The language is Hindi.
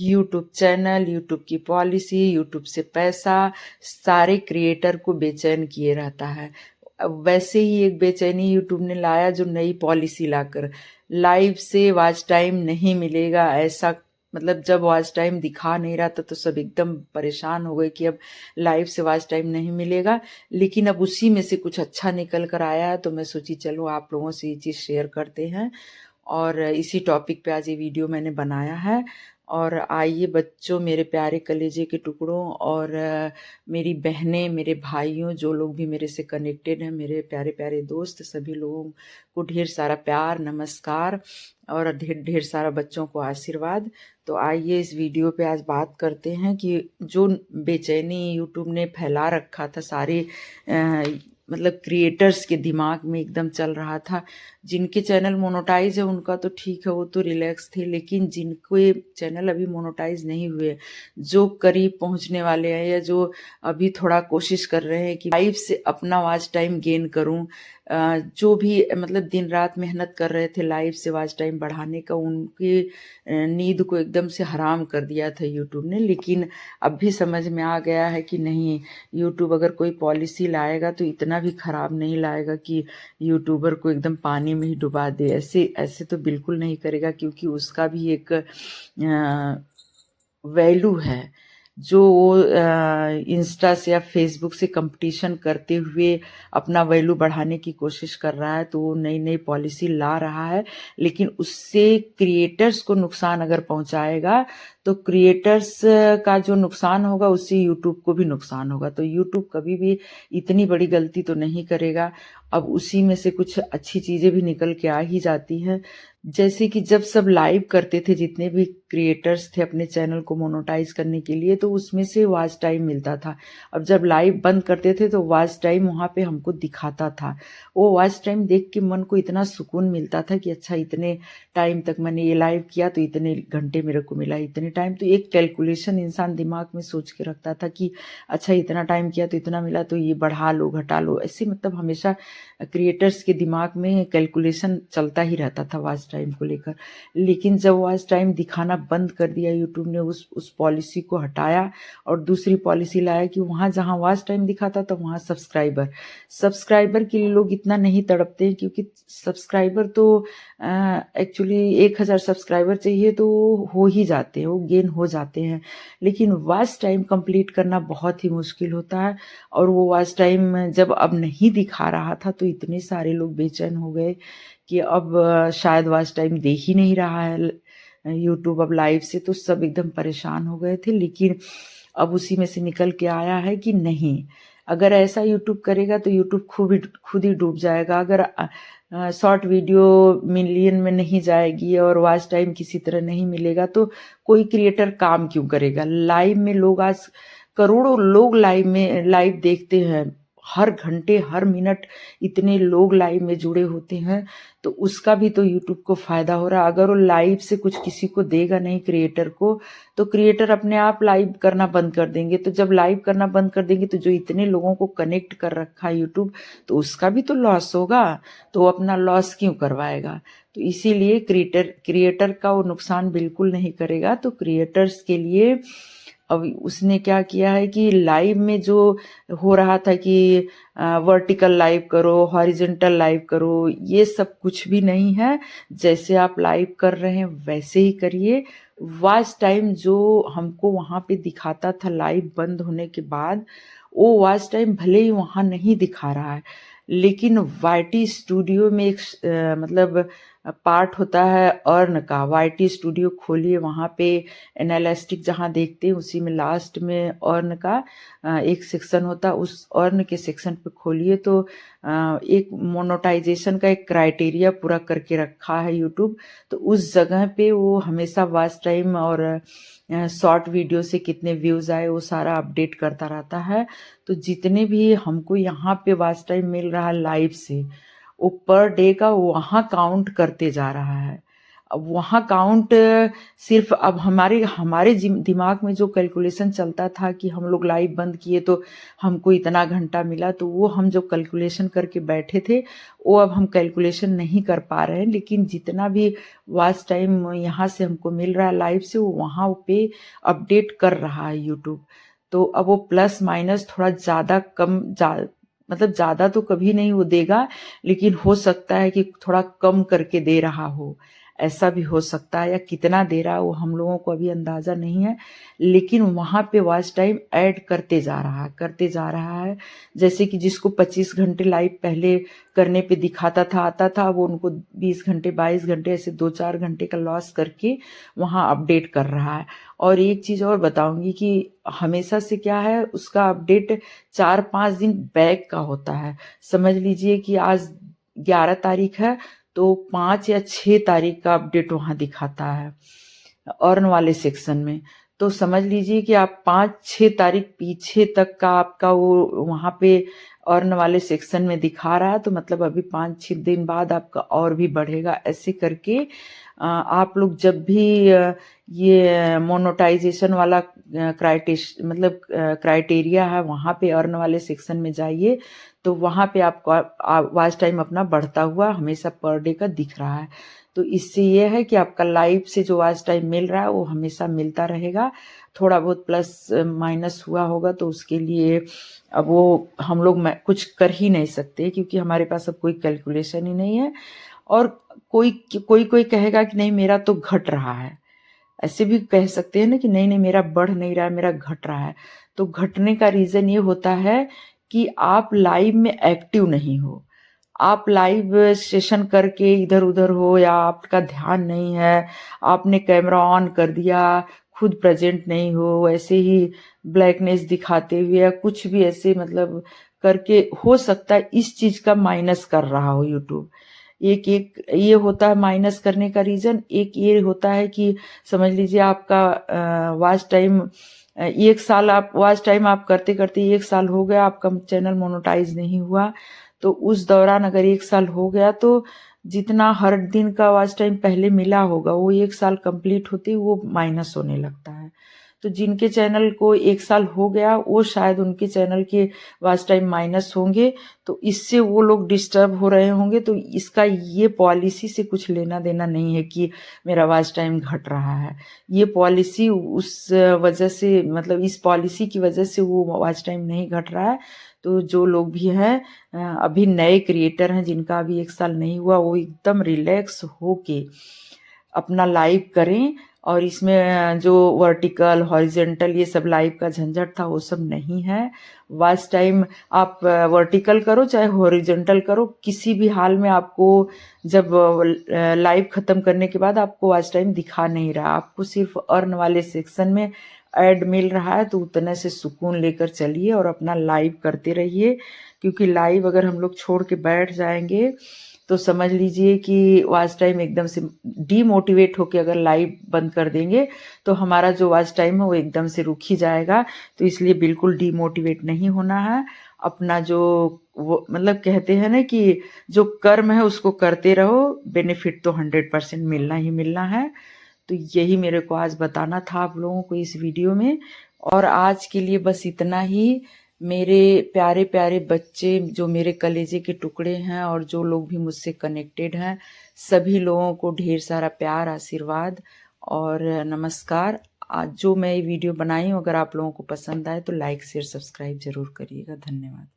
यूट्यूब चैनल, यूट्यूब की पॉलिसी, यूट्यूब से पैसा, सारे क्रिएटर को बेचैन किए रहता है। अब वैसे ही एक बेचैनी यूट्यूब ने लाया जो नई पॉलिसी लाकर, लाइव से वॉच टाइम नहीं मिलेगा ऐसा, मतलब जब वॉच टाइम दिखा नहीं रहा था तो सब एकदम परेशान हो गए कि अब लाइव से वॉच टाइम नहीं मिलेगा। लेकिन अब उसी में से कुछ अच्छा निकल कर आया है, तो मैं सोची चलो आप लोगों से ये चीज़ शेयर करते हैं, और इसी टॉपिक पे आज ये वीडियो मैंने बनाया है। और आइए बच्चों, मेरे प्यारे कलेजे के टुकड़ों, और मेरी बहनें, मेरे भाइयों, जो लोग भी मेरे से कनेक्टेड हैं, मेरे प्यारे प्यारे दोस्त, सभी लोगों को ढेर सारा प्यार, नमस्कार, और ढेर ढेर सारा बच्चों को आशीर्वाद। तो आइए इस वीडियो पे आज बात करते हैं कि जो बेचैनी यूट्यूब ने फैला रखा था सारे मतलब क्रिएटर्स के दिमाग में एकदम चल रहा था। जिनके चैनल मोनेटाइज है उनका तो ठीक है, वो तो रिलैक्स थे, लेकिन जिनके चैनल अभी मोनेटाइज नहीं हुए, जो करीब पहुंचने वाले हैं, या जो अभी थोड़ा कोशिश कर रहे हैं कि लाइव से अपना वॉच टाइम गेन करूं, जो भी मतलब दिन रात मेहनत कर रहे थे लाइव से वॉच टाइम बढ़ाने का, उनकी नींद को एकदम से हराम कर दिया था यूट्यूब ने। लेकिन अब भी समझ में आ गया है कि नहीं, यूट्यूब अगर कोई पॉलिसी लाएगा तो इतना भी खराब नहीं लाएगा कि यूट्यूबर को एकदम पानी में ही डुबा दे। ऐसे ऐसे तो बिल्कुल नहीं करेगा, क्योंकि उसका भी एक वैल्यू है। जो वो इंस्टा से या फेसबुक से कंपटीशन करते हुए अपना वैल्यू बढ़ाने की कोशिश कर रहा है, तो वो नई नई पॉलिसी ला रहा है, लेकिन उससे क्रिएटर्स को नुकसान अगर पहुंचाएगा तो क्रिएटर्स का जो नुकसान होगा उससे यूट्यूब को भी नुकसान होगा। तो यूट्यूब कभी भी इतनी बड़ी गलती तो नहीं करेगा। अब उसी में से कुछ अच्छी चीज़ें भी निकल के आ ही जाती हैं। जैसे कि जब सब लाइव करते थे, जितने भी क्रिएटर्स थे अपने चैनल को मोनेटाइज करने के लिए, तो उसमें से वॉच टाइम मिलता था। अब जब लाइव बंद करते थे तो वॉच टाइम वहाँ पे हमको दिखाता था। वो वॉच टाइम देख के मन को इतना सुकून मिलता था कि अच्छा, इतने टाइम तक मैंने ये लाइव किया तो इतने घंटे मेरे को मिला, इतने टाइम। तो एक कैलकुलेशन इंसान दिमाग में सोच के रखता था कि अच्छा, इतना टाइम किया तो इतना मिला, तो ये बढ़ा लो घटा लो, ऐसे मतलब हमेशा क्रिएटर्स के दिमाग में कैलकुलेशन चलता ही रहता था वॉच टाइम को लेकर। लेकिन जब वॉच टाइम दिखाना बंद कर दिया यूट्यूब ने, उस पॉलिसी को हटाया और दूसरी पॉलिसी लाया कि वहाँ जहाँ वॉच टाइम दिखाता था वहाँ सब्सक्राइबर के लिए लोग इतना नहीं तड़पते हैं, क्योंकि सब्सक्राइबर तो एक्चुअली 1000 सब्सक्राइबर चाहिए तो हो ही जाते हैं, वो गेन हो जाते हैं। लेकिन वॉच टाइम कंप्लीट करना बहुत ही मुश्किल होता है। और वो वॉच टाइम जब अब नहीं दिखा रहा था तो इतने सारे लोग बेचैन हो गए कि अब शायद वॉच टाइम दे ही नहीं रहा है यूट्यूब अब लाइव से, तो सब एकदम परेशान हो गए थे। लेकिन अब उसी में से निकल के आया है कि नहीं, अगर ऐसा यूट्यूब करेगा तो यूट्यूब खुद ही डूब जाएगा। अगर शॉर्ट वीडियो मिलियन में नहीं जाएगी और वॉच टाइम किसी तरह नहीं मिलेगा तो कोई क्रिएटर काम क्यों करेगा। लाइव में लोग आज करोड़ों लोग लाइव देखते हैं, हर घंटे हर मिनट इतने लोग लाइव में जुड़े होते हैं, तो उसका भी तो यूट्यूब को फायदा हो रहा है। अगर वो लाइव से कुछ किसी को देगा नहीं क्रिएटर को, तो क्रिएटर अपने आप लाइव करना बंद कर देंगे। तो जब लाइव करना बंद कर देंगे तो जो इतने लोगों को कनेक्ट कर रखा है यूट्यूब, तो उसका भी तो लॉस होगा। तो वो अपना लॉस क्यों करवाएगा। तो इसीलिए क्रिएटर का वो नुकसान बिल्कुल नहीं करेगा। तो क्रिएटर्स के लिए अब उसने क्या किया है कि लाइव में जो हो रहा था कि वर्टिकल लाइव करो, हॉरिजॉन्टल लाइव करो, ये सब कुछ भी नहीं है। जैसे आप लाइव कर रहे हैं वैसे ही करिए। वॉच टाइम जो हमको वहाँ पे दिखाता था लाइव बंद होने के बाद, वो वॉच टाइम भले ही वहाँ नहीं दिखा रहा है, लेकिन वाईटी स्टूडियो में एक मतलब पार्ट होता है अर्न का। वाईटी स्टूडियो खोलिए, वहाँ पे एनालिस्टिक जहाँ देखते हैं उसी में लास्ट में अर्न का एक सेक्शन होता है। उस अर्न के सेक्शन पे खोलिए तो एक मोनेटाइजेशन का एक क्राइटेरिया पूरा करके रखा है यूट्यूब। तो उस जगह पे वो हमेशा वॉच टाइम और शॉर्ट वीडियो से कितने व्यूज आए वो सारा अपडेट करता रहता है। तो जितने भी हमको यहाँ पे वॉच टाइम मिल रहा है लाइव से, वो पर डे का वहाँ काउंट करते जा रहा है। अब वहाँ काउंट सिर्फ अब हमारे हमारे दिमाग में जो कैलकुलेशन चलता था कि हम लोग लाइव बंद किए तो हमको इतना घंटा मिला, तो वो हम जो कैलकुलेशन करके बैठे थे वो अब हम कैलकुलेशन नहीं कर पा रहे हैं। लेकिन जितना भी वॉच टाइम यहाँ से हमको मिल रहा है लाइव से, वो वहाँ पे अपडेट कर रहा है यूट्यूब। तो अब वो प्लस माइनस थोड़ा ज़्यादा कम मतलब ज़्यादा तो कभी नहीं वो देगा, लेकिन हो सकता है कि थोड़ा कम करके दे रहा हो, ऐसा भी हो सकता है। या कितना दे रहा है वो हम लोगों को अभी अंदाज़ा नहीं है, लेकिन वहाँ पे वॉच टाइम ऐड करते जा रहा है, करते जा रहा है। जैसे कि जिसको 25 घंटे लाइव पहले करने पे दिखाता था, आता था, वो उनको 20 घंटे 22 घंटे ऐसे 2-4 घंटे का लॉस करके वहाँ अपडेट कर रहा है। और एक चीज़ और बताऊंगी कि हमेशा से क्या है, उसका अपडेट 4-5 दिन बैक का होता है। समझ लीजिए कि आज 11 तारीख है, तो 5 या 6 तारीख का अपडेट वहाँ दिखाता है अर्न वाले सेक्शन में। तो समझ लीजिए कि आप 5-6 तारीख पीछे तक का आपका वो वहाँ पे अर्न वाले सेक्शन में दिखा रहा है, तो मतलब अभी 5-6 दिन बाद आपका और भी बढ़ेगा। ऐसे करके आप लोग जब भी ये मोनेटाइजेशन वाला क्राइटेरिया है वहाँ पे अर्न वाले सेक्शन में जाइए, तो वहाँ पे आपको वॉच टाइम अपना बढ़ता हुआ हमेशा पर डे का दिख रहा है। तो इससे ये है कि आपका लाइव से जो वॉच टाइम मिल रहा है वो हमेशा मिलता रहेगा। थोड़ा बहुत प्लस माइनस हुआ होगा तो उसके लिए अब वो हम लोग कुछ कर ही नहीं सकते, क्योंकि हमारे पास अब कोई कैलकुलेशन ही नहीं है। और कोई कोई कोई कहेगा कि नहीं मेरा तो घट रहा है, ऐसे भी कह सकते हैं ना कि नहीं नहीं मेरा बढ़ नहीं रहा है, मेरा घट रहा है। तो घटने का रीजन ये होता है कि आप लाइव में एक्टिव नहीं हो, आप लाइव सेशन करके इधर उधर हो, या आपका ध्यान नहीं है, आपने कैमरा ऑन कर दिया, खुद प्रेजेंट नहीं हो, ऐसे ही ब्लैकनेस दिखाते हुए या कुछ भी ऐसे मतलब करके, हो सकता है इस चीज का माइनस कर रहा हो यूट्यूब। एक एक ये होता है माइनस करने का रीजन। एक ये होता है कि समझ लीजिए आपका वॉच टाइम 1 साल, आप वॉच टाइम आप करते करते 1 साल हो गया, आपका चैनल मोनेटाइज नहीं हुआ, तो उस दौरान अगर 1 साल हो गया तो जितना हर दिन का वॉच टाइम पहले मिला होगा वो 1 साल कंप्लीट होते ही वो माइनस होने लगता है। तो जिनके चैनल को 1 साल हो गया वो शायद उनके चैनल के वॉच टाइम माइनस होंगे, तो इससे वो लोग डिस्टर्ब हो रहे होंगे। तो इसका ये पॉलिसी से कुछ लेना देना नहीं है कि मेरा वॉच टाइम घट रहा है। ये पॉलिसी उस वजह से, मतलब इस पॉलिसी की वजह से वो वॉच टाइम नहीं घट रहा है। तो जो लोग भी हैं अभी नए क्रिएटर हैं जिनका अभी 1 साल नहीं हुआ, वो एकदम रिलैक्स होके अपना लाइव करें। और इसमें जो वर्टिकल हॉरिजेंटल ये सब लाइव का झंझट था वो सब नहीं है। वॉच टाइम आप वर्टिकल करो चाहे हॉरिजेंटल करो, किसी भी हाल में आपको जब लाइव खत्म करने के बाद आपको वॉच टाइम दिखा नहीं रहा, आपको सिर्फ अर्न वाले सेक्शन में ऐड मिल रहा है, तो उतने से सुकून लेकर चलिए और अपना लाइव करते रहिए। क्योंकि लाइव अगर हम लोग छोड़ के बैठ जाएंगे तो समझ लीजिए कि वॉच टाइम एकदम से डीमोटिवेट होके अगर लाइव बंद कर देंगे तो हमारा जो वॉच टाइम है वो एकदम से रुक ही जाएगा। तो इसलिए बिल्कुल डीमोटिवेट नहीं होना है। अपना जो वो मतलब कहते हैं ना कि जो कर्म है उसको करते रहो, बेनिफिट तो 100% मिलना ही मिलना है। तो यही मेरे को आज बताना था आप लोगों को इस वीडियो में। और आज के लिए बस इतना ही। मेरे प्यारे प्यारे बच्चे जो मेरे कलेजे के टुकड़े हैं और जो लोग भी मुझसे कनेक्टेड हैं, सभी लोगों को ढेर सारा प्यार, आशीर्वाद और नमस्कार। आज जो मैं ये वीडियो बनाई हूँ अगर आप लोगों को पसंद आए तो लाइक शेयर सब्सक्राइब जरूर करिएगा। धन्यवाद।